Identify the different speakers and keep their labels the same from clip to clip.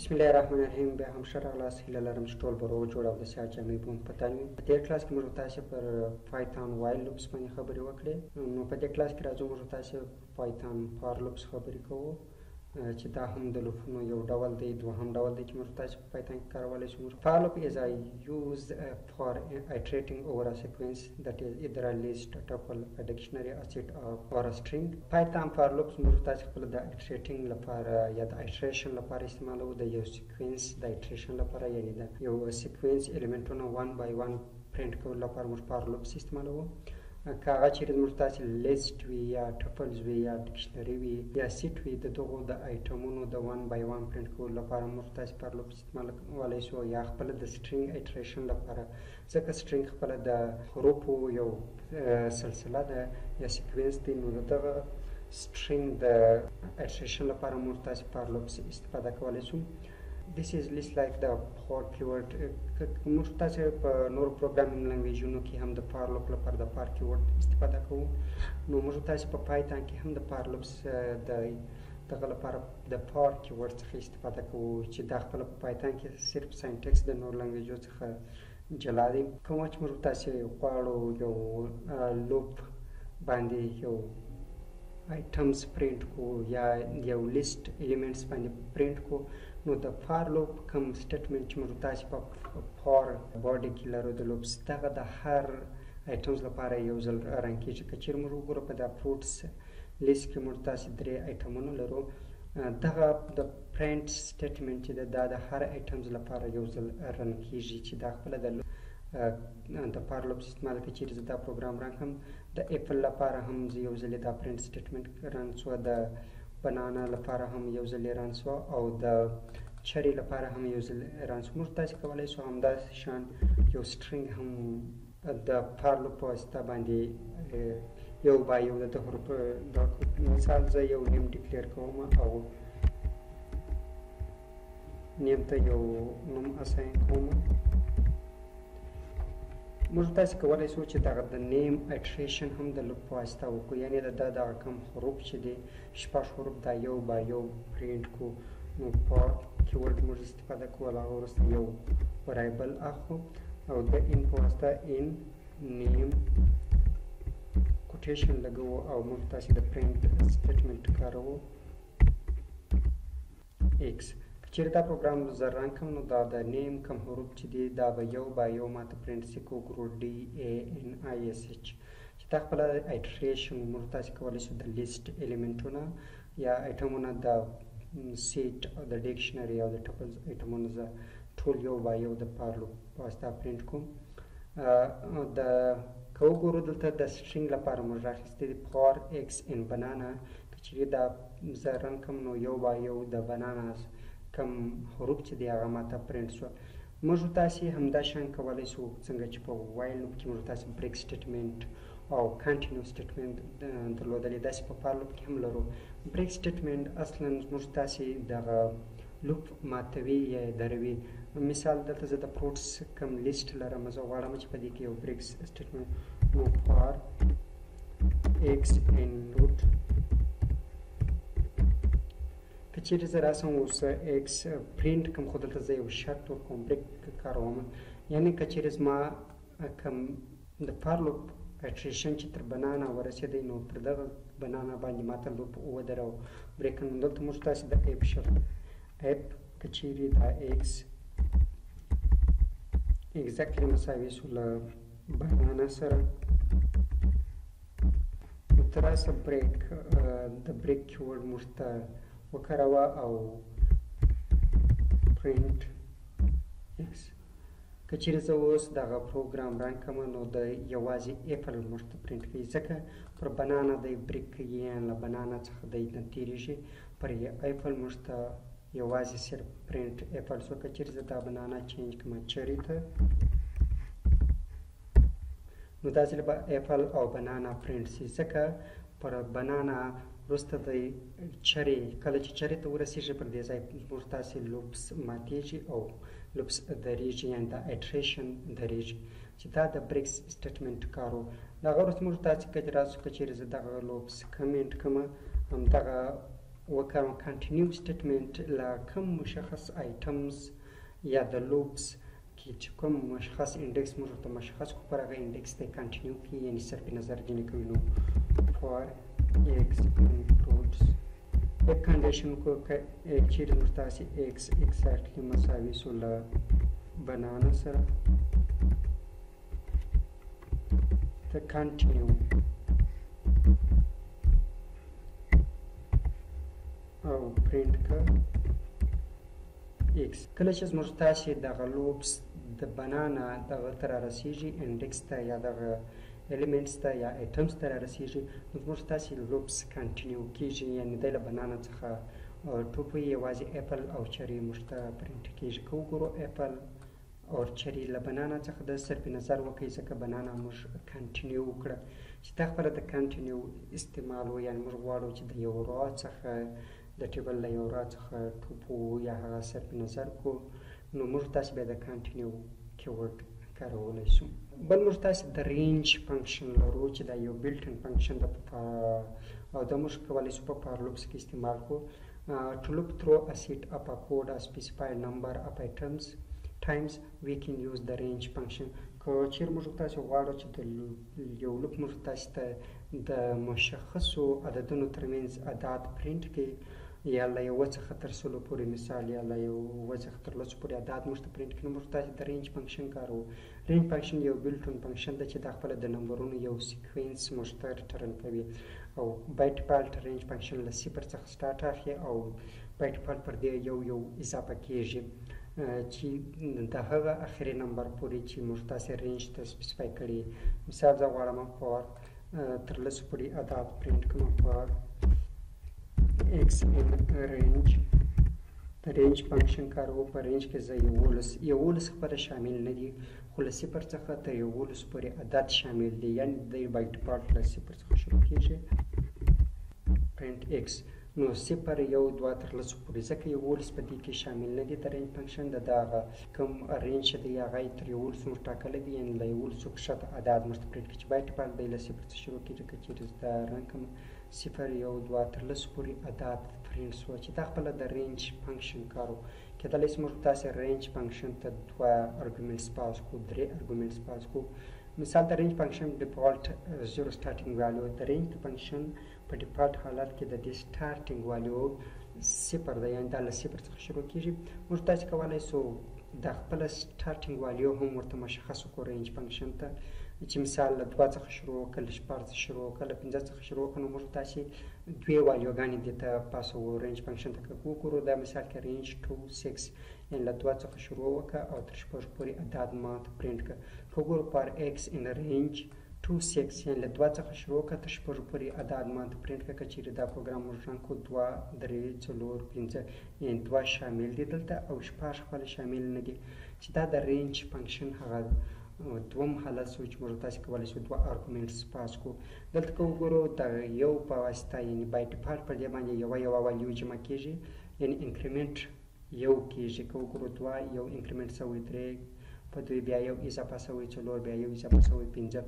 Speaker 1: بسم الله الرحمن الرحیم. بیا هم ښه راغلاست. هیله لرم چې ټول به روغ جوړ او د صحت جامې به مو په تن وي. په تېر کلاس کې موږ تاسې پر پایتون وایل لوپس باندې خبرې وکړې. نو په دې کلاس کې راځو موږ تاسې پایتون فار لوپس خبرې کوو چې دا هم د لوپونو یو ډول دی. دوهم ډول دی چې موږ تاسې په پایتون کې کارولی شو. فار لوپ is used for iterating over a sequence that is either a list, a tuple, a dictionary, a set or a string. پایتون فار لوپس موږ تاسې خپل د iterating لپاره یا د iteration لپاره استعمالوو. د یو سیکوینس د iteration لپاره یعنې د یو سیکوینس الیمنټونه one by one پرنټ کولو لپاره موږ فار لوپس استعمالوو. که هغه چیرې زموږ تاسې لیست وي یا ټپلز وي یا ډکشنري وي یا سیټ وي، د دغو د آیټمونو د ون بای ون پرنټ کولو لپاره موږ تاسې فار لوپ استعمالولی شو، یا خپله د سټرینګ ایټریشن لپاره، ځکه سټرینګ خپله د حروفو یو سلسله ده یا سیکوینس دی. نو د دغه سټرینګ د ایټریشن لپاره موږ تاسې فار لوپس استفاده کولی شو. This is list like the for keyword. موږ تاسې په نورو پروګرامینګ لنګویجونو کې هم د فار لوپ لپاره د فار کیورډ استفاده کوو. نو موږ تاسې په پایتون کې هم د فار لوپس د دغه لپاره د فار کیورډ څخه استفاده کوو چې دا خپله په پایتون کې صرف ساینټکس د نورو لنګویجو څخه جلا دی. کومه چې موږ تاسې غواړو یو لوپ باندې یو آیټمز پرنټ کو یا یو لیست ایلیمنټس باندې پرنټ کو، نو د فار لوپ کوم سټیټمنټ چې موږ تاسې په فار باډي کې لرو د لوپس، دغه د هر آیټمز لپاره یو ځل رن کېږي. که چېرې موږ وګورو په دا فروټس لیست کې موږ تاسې 3 آیټمونه لرو، دغه د پرنټ سټیټمنټ چې دا د هر آیټمز لپاره یو ځل رن کېږي چې دا خپله د فار لوپس استعمال کوي. چېرې زه دا پروګرام رن کړم، د اپل لپاره هم زه یو ځل دا پرنټ سټیټمنټ رن شوه، د بنانا لپاره هم یو ځل رن شوه، او د چری لپاره هم یو ځل رن شوه. موږ تاسې کولی شو همداسې شان یو سټرینګ هم د فار لوپ په واسطه باندې یو با یو د حروفو مثال زه یو نیم ډیکلیر کوم او نیم ته یو نوم اساین کوم. موږ تاسې کولی شو چې دغه د نیم ایټریشن هم د لوپ په واسطه وکړو، یعنې د دغه کم حروف چې دی 6 حروف دا یو با یو پرنټ کو. نو په کیورډ موږ استفاده کوو، هغه وروسته یو وریبل اخلو او د ان په واسطه ان نیم کوټیشن لګوو او موږ تاسې د پرنټ سټیټمنټ کاروو ایکس. چېرې دا پروګرام زه رن کړم نو دا د نیم کم حروف چې دي دا به یو با یو ماته پرنټ شي کو ګرو ډي ای ان آی اس ایچ چې دا خپله ایټریشن موږ تاسې کولی شو د لیست ایلیمنټونه یا ایټمونه د سیټ او د ډکشنري او د ټپلز ایټمونه زه ټول یو با یو د فار لوپ په واسطه پرنټ کوم. د که وګورو دلته د سټرینګ لپاره موږ راخیستی دی فار ایکس ان بنانا. که چېرې دا زه رن کړم نو یو با یو د بنانا کم حروف چې دی هغه ماته پرنټ شوه. موږ تاسې همدا شان کولی شو څنګه چې په وایل لوپ کې موږ تاسې بریک سټیټمنټ او کنټینیو سټیټمنټ درلودلې، داسې په فار لوپ کې هم لرو. بریک سټیټمنټ اصلا موږ تاسې دغه لوپ ماتوي یا دروي. مثال دلته زه د فروټس کم لیست لرم، زه غواړم چې په دې کې یو بریک سټیټمنټ نو فار ایکس ان روټ. که چېرې زه راسم اوس ایکس پرنټ کړم خو دلته زه یو شرط ورکوم بریک کاروم، یعنې که چېرې زما کم د فار لوپ ایټریشن چې تر بنانا ورسېدی نو پر دغه بنانا باندې ماته لوپ ودرو بریک کړم. دلته موږ تاسې د اپ شرط اپ که چېرې دا ایکس اګزیکټلی مساوي شو له بنانا سره نو ته راسه بریک د بریک کیورډ موږ ته وکاروه او پرنټ ایکس. که چېرې زه اوس دغه پروګرام رن کړم نو د یوازې اپل موږ ته پرنټ کوي، ځکه پر بنانا دی بریک کوي، له بنانا څخه دی نه تېرېږي، پر اپل موږ ته یوازې صرف پرنټ اپل شو. که چېرې زه دا بنانا چینج کړم چری ته نو دا ځل به اپل او بنانا پرنټ شي، ځکه پر بنانا وروسته د چری کله چې چری ته ورسېږي پر دې ځای موږ تاسې لوپس ماتېږي او لوپس درېږي، یعنې دا ایټریشن درېږي چې دا د بریک سټیټمنټ کارو. د هغه وروسته موږ تاسې که راسو که چېرې زه دغه لوپس کمنټ کړم همدغه وکړم کنټینیو سټیټمنټ له کوم مشخص آیټمز یا د لوپس کې چې کوم مشخص انډکس موږ ورته مشخص کړو پر هغه انډکس ته کنټینیو کړي یعنې صرف نظر ځینې کوي نو فار ایکس انکلوډس یک کنډیشن کو چیرې موږ تاسې ایکس ایکزیکټلي مساوي سو له بنانا سره ته کنټینیو او پرینټ کړه ایکس. کله چې زموږ تاسې دغه لوپس د بنانا دغه ته رارسېږي انډکس ته یا دغه ایلیمنټس ته یا ایټمس ته رارسېږي نو زموږ تاسې لوپس کنټینیو کېږي یعنې دی له بنانا څخه ټوپه یوازې اپل او چري موږ ته پرینټ کېږي. که وګورو اپل او چري له بنانا څخه د صرف نظر وکړئ ځکه بنانا موږ کنټینیو وکړه چې دا خپله د کنټینیو استعمال و یعنې موږ غواړو چې د یو را څخه د ټیبل له یو را څخه ټوپو یا هغه صرف نظر کو نو موږ تاسې بیا د کنټینیو کیورډ کارولی شو. بل موږ تاسې د رینج فنکشن لرو چې دا یو بلټن فنکشن ده او دا موږ کولی شو په فار لوپس کې استعمال کړو. to loop through a set of a code a specified number of items times we can use the range function. که چیرې موږ تاسې غواړو چې د یو لوپ موږ تاسې ته د مشخصو عددونو ترمنځ عدد پرینټ کړي یا له یوه څخه تر سلو پورې مثال یا له یوه څخه تر لسو پورې عدد موږ ته پرینټ کړي نو موږ تاسې د رینج فنکشن کاروو. رینج فنکشن یو بلټون فنکشن ده چې دا خپله د نمبرونو یو سیکوینس موږ ته ریټرن کوي او بای ډیفالټ رینج فنکشن له صفر څخه سټارټ اخلي او بای ډیفالټ پر دې یو اضافه کېږي چې د هغه اخري نمبر پورې چې موږ تاسې رینج ته سپیسیفای کړي. مثال زه غواړم فار تر لسو پورې عدد پرینټ کړم فار ایکس ان رینج. د رینج فنکشن کاروو. په رینج کې زه یولس خبره شامل نه دي خو له صفر څخه تر یولسو پورې عدد شامل دي یعنې دی بای ډیفالټ له صفر څخه شروع کېږي پرینټ ایکس. نو صفر یو دوه تر لسو پورې ځکه یولس په دې کې شامل نه دي د رینج فنکشن د هغه کوم رینج چې دی هغه یې تر یولسو موږ ټاکلی دی یعنې له یولسو ښکته عدد موږ ته پرینټ کړي چې بای ډیفالټ دی له صفر څخه شروع کېږي. که چېرې زه دا رن کړم صفر یو دوه تر لسو پورې عدد پرینټ شوه چې دا خپله د رینج فنکشن کار و. کېدلی شي موږ تاسې رینج فنکشن ته دوه ارګومنټس پاس کړو درې ارګومنټس پاس کړو. مثال د رینج فنکشن ډیفالټ زیرو سټارټینګ ویلیو د رینج فنکشن په ډیفالټ حالت کې د دې سټارټینګ ویلیو صفر ده یعنې دا له صفر څخه شروع کېږي. موږ تاسې کولی شو دا خپله سټارټینګ ویلیو هم ورته مشخص کړو رینج فنکشن ته چې مثال له دوه څخه شروع وکړه له شپږ څخه شروع وکړه له پنځه څخه شروع وکړه نو موږ تاسې دوې ویلیوګانې دې ته پاسوو رینج فنکشن ته. که وګورو دا مثال کې رینج 2 6 یعنې له دوه څخه شروع وکړه او تر شپږو پورې عدد ما ته پرینټ کړه. که وګورو فار ایکس ان رینج 2 6 یعنې له دوه څخه شروع کړه تر شپږو پورې عدد ما ته پرینټ کړه. که چېرې دا پروګرام موږ رن کړو دوه درې څلور پنځه یعنې دوه شامل دي دلته او شپږ خپله شامل نه دي چې دا د رینج فنکشن هغه دوم حالت شو چې موږ تاسې کولی شو دوه ارګومنټس پاس کړو. دلته که وګورو د یو په واسطه یعنې بای ډیفالټ پر دې باندې یوه ویلیو جمع کېږي یعنې انکریمنټ یو کېږي. که وګورو دوه یو انکریمنټ شوی درې په دوی بیا یو اضافه شوی څلور بیا یو اضافه شوی پنځه.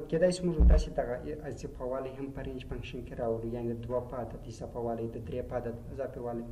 Speaker 1: کېدای شي موږ تاسې دغه اضافه والی هم په رینج فنکشن کې راوړو یعنې د دوه په عدد اضافه والی د درې په عدد اضافه والی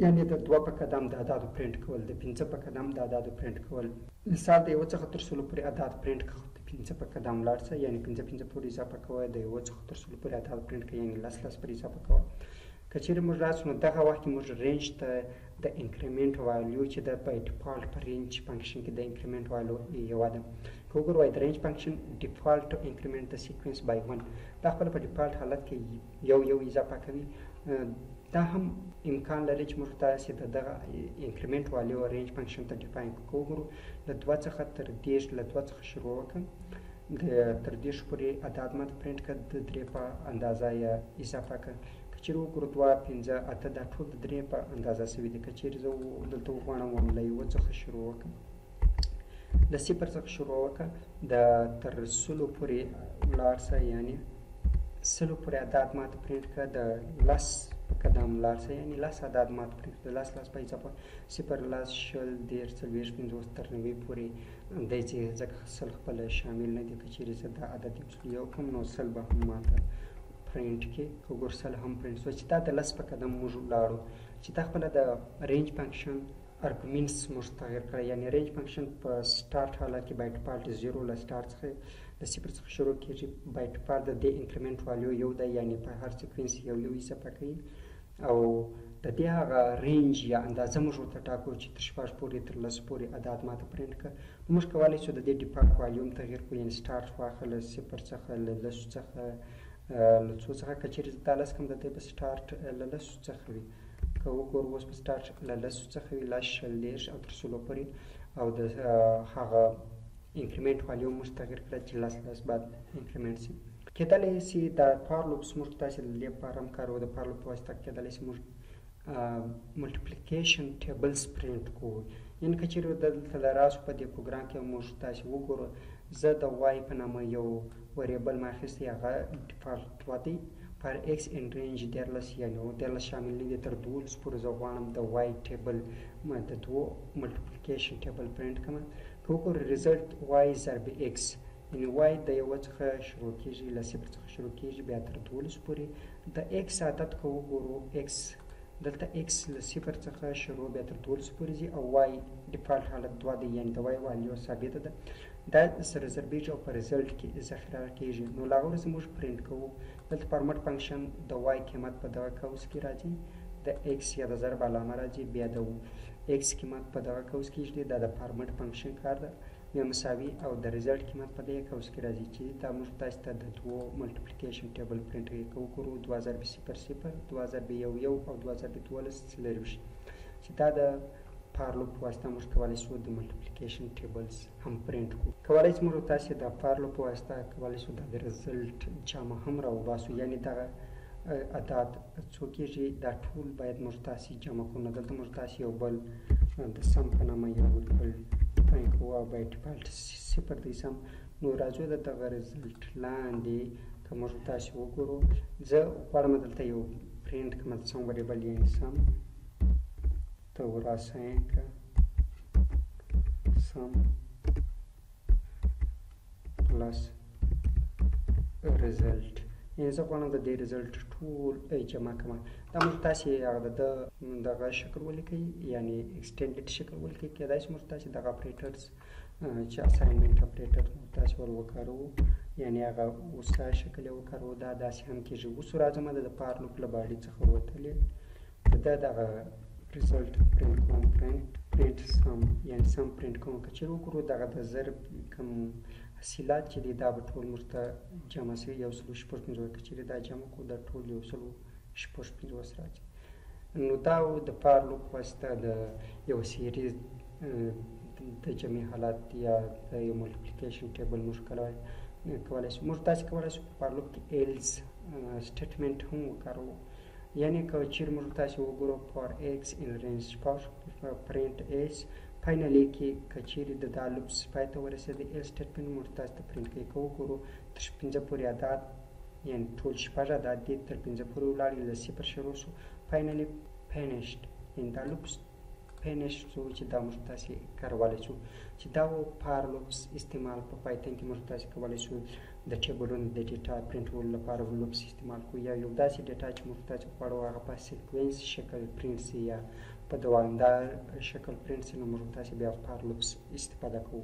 Speaker 1: یعنې د دوه په قدم د عددو پرینټ کول د پنځه په قدم د عددو پرینټ کول. مثال د یوه څخه تر سلو پورې عدد پرینټ کړه د پنځه په قدم لاړ شه یعنې پنځه پورې اضافه کوه د یوه څخه تر سلو پورې عدد پرینټ کړه یعنې لس پورې اضافه کوه. که چېرې موږ راسو نو دغه وخت کې موږ رینج ته د انکریمنټ ویلیو چې د بای ډیفالټ په رینج فنکشن کې د انکریمنټ ویلیو یوه ده. که وګورو د رینج فنکشن ډیفالټ انکریمنټ د سیکوینس بای 1 دا خپله په ډیفالټ حالت کې یو اضافه کوي. دا هم امکان لري چې موږ تاسې د دغه انکریمنټ ویلیو رینج فنکشن ته ډیفاین کړو. که وګورو له دوه څخه تر دېرش له دوه څخه شروع وکړم تر دېرشو پورې عدد ماته پرینټ کړه د درې په اندازه یې اضافه کړه. که چېرې وګورو دوه پنځه اته دا ټول د درې په اندازه شوي دي. که چېرې زه دلته وغواړم له یوه څخه شروع وکړم له صفر څخه شروع وکړه د تر سلو پورې ولاړ شه یعنې سلو پورې عدد ماته پرینټ کړه د لس په قدم لاړ شه یعنې لس عدد ماته پرینټ کړه د لس په اضافه صفر لس شل دېرش څلوېښت پنځوس تر نوي پورې دی چې ځکه سل خپله شامل نه دي. که چېرې زه دا عدد یو کړم نو سل به هم ماته پرینټ کې وګورئ سل هم پرینټ شو چې دا د لس په قدم موږ ولاړو چې دا خپله د رینج فنکشن ارګومنټس موږ تغیر کړی یعنې رینج فنکشن په سټارټ حالت کې بای ډیفالټ 0 له سټارټ څخه د صفر څخه شروع کېږي بای ډیفالټ د دې انکریمنټ والیو یو دی یعنې په هر سیکوینس یو اضافه کوي او د دې هغه رینج یا اندازه موږ ورته ټاکو چې تر شپږ پورې تر لس پورې عدد ماته پرینټ کړه نو موږ کولی شو د دې ډیفالټ والیو هم تغیر کړو یعنې سټارټ واخله له صفر څخه له لسو څخه له څو څخه که چېرې دا لس کوم د دې په سټارټ له لسو څخه وي که وګورو اوس په سټارټ له لسو څخه وي لس شل دېرش او تر سلو پورې او د هغه انکریمنټ والیو موږ تغیر کړه چې لس بعد انکریمنټ شي کېدلی شي دا فار لوپس موږ تاسې د دې لپاره هم کاروو د فار لوپ په واسطه کېدلی شي موږ ملټیپلیکیشن ټیبلز پرینټ کوو یعنې که چېرې دلته د راسو په دې پروګرام کې موږ تاسې وګورو زه د وای په نامه یو وریبل ما اخیستی هغه ډیفالټ دوه دی پر ایکس ان رینج 14 یعنې 14 شامل نه دي تر 12 پورې زه غواړم د وای ټیبل د دوو ملټیپلیکیشن ټیبل پرینټ کړم که وګورو ریزلټ وای ضرب ایکس یعنې وای د یوه څخه شروع کېږي له صفر څخه شروع کېږي بیا تر 12 پورې د ایکس عدد که وګورو ایکس دلته ایکس له صفر څخه شروع بیا تر 12 پورې ځي او وای ډیفالټ حالت 2 دی یعنې د وای والیو ثابته ده دا سره ضربیږي او په ریزلټ کې ذخیره کېږي نو له هغه وروسته موږ پرینټ کوو دلته فارمټ فنکشن د وای قیمت په دغه قوس کې راځي د ایکس یا د ضرب علامه راځي بیا د ایکس قیمت په دغه قوس کې ږدي دا د فارمټ فنکشن کار ده بیا مساوي او د ریزلټ قیمت په دې قوس کې راځي چې دا موږ تاسو ته د دوو ملټیپلیکیشن ټیبل پرینټ وکړو 2 ضرب 0 0 2 ضرب 1 1 او 2 ضرب 12 څلرویشت چې دا د فار لوپ په واسطه موږ کولی شو د ملټیپلیکیشن ټیبلز هم پرینټ کړو کولی شو موږ تاسې د فار لوپ په واسطه کولی شو د ریزلټ جامع هم راوباسو یعنې دغه عدد څو کېږي دا ټول باید موږ تاسې جمع کړو نو دلته موږ تاسې یو بل د سم په نامه یو بل پرینټ کوو او بای ډیفالټ صفر دی سم نو راځو د دغه ریزلټ لاندې که موږ تاسې وګورو زه غواړم دلته یو پرینټ کړم د سم وریبل یعنې سم توراسینک سم پلس ریزلټ یعنې زه غواړم د دې ریزلټ ټول جمع کړم دا موږ تاسې هغه دغه شکل ولیکئ یعنې ایکسټینډډ شکل ولیکئ کېدای شي موږ تاسې دغه اپریټرز چې اساینمنټ اپریټر تاسې ور وکاروو یعنې هغه اوستا شکل یې وکاروو دا داسې هم کېږي اوس راځم د فار لوپ له باډي څخه وتلې دا دغه ریزلټ پرینټ کوم پرینټ سم یعنې سم پرینټ کوم که چېرې وګورو دغه د ضرب کوم حاصلات چې دي دا به ټول موږ ته جمع شوي 1.55 که چېرې دا جمع کړو دا ټول 1.55 راځي نو دا د فار لوپ په واسطه د یو سیریز د جمعي حالات یا د یو ملټیپلیکیشن ټیبل موږ کولی شو موږ تاسې کولی شو په فار لوپ کې ایلز سټیټمنټ هم وکاروو یعنې که چېرې موږ تاسې وګورو فار ایکس ان رینج پرینټ ایس فاینلي کې که چېرې د دا لوپس پای ته ورسېدی ایل سټیټمنټ موږ تاسو ته پرینټ کوي که وګورو تر 15 پورې عدد یعنې ټول شپږ عدد دي تر 15 پورې ولاړ له صفر شروع شو فاینلي فینیشډ یعنې دا لوپس فینیشډ شو چې دا موږ تاسې کارولی شو چې دا و فار لوپس استعمال په پایتن کې موږ تاسې کولی شو د ټیبلونو د ډیټا پرینټولو لپاره لوپس استعمال کړو یا یو داسې ډیټا چې موږ تاسې غواړو هغه په سیکوینس شکل پرینټ شي یا په دوامدار شکل پرینټ شي نو موږ تاسې بیا فار لوپس استفاده کوو